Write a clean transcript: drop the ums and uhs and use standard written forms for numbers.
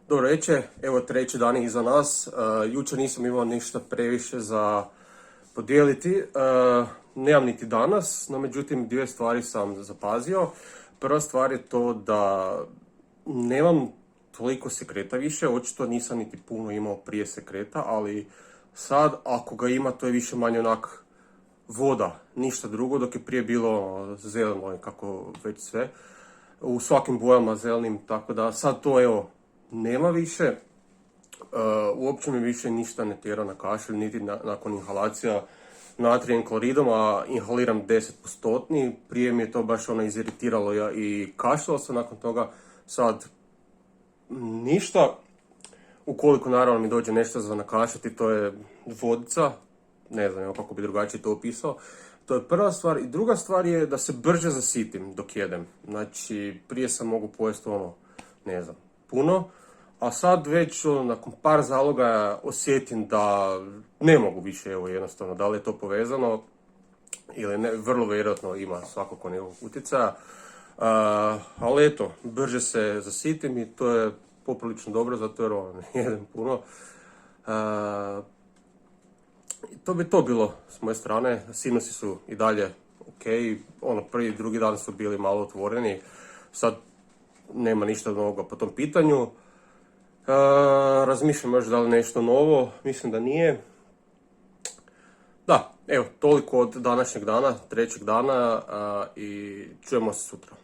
Dobro večer, evo treći dan je iza nas. Jučer nisam imao ništa previše za podijeliti. Nemam niti danas, no međutim dvije stvari sam zapazio. Prva stvar je to da nemam toliko sekreta više, očito nisam niti puno imao prije sekreta, ali sad ako ga ima to je više manje onak voda, ništa drugo, dok je prije bilo zeleno i kako već sve. U svakim bojama zelenim, tako da sad to evo nema više. Uopće mi više ništa ne tjera na kašelj, niti nakon inhalacija natrijem kloridom, a inhaliram 10%. Prije mi je to baš iziritiralo i kašljao sam nakon toga. Sad ništa. Ukoliko naravno mi dođe nešto za nakašljati, to je vodica. Ne znam kako bi drugačije to opisao. To je prva stvar. I druga stvar je da se brže zasitim dok jedem. Znači, prije sam mogu pojesti ne znam, puno. A sad već nakon par zaloga osjetim da ne mogu više, evo jednostavno, da li je to povezano ili ne, vrlo vjerojatno ima svakako nekog utjecaja. Ali eto, brže se zasitim i to je poprilično dobro, zato jer ne jedem puno. To bi to bilo s moje strane, sinusi su i dalje ok, prvi i drugi dan su bili malo otvoreni, sad nema ništa novoga po tom pitanju. Razmišljam još da li nešto novo, mislim da nije. Da, evo, toliko od današnjeg dana, trećeg dana i čujemo se sutra.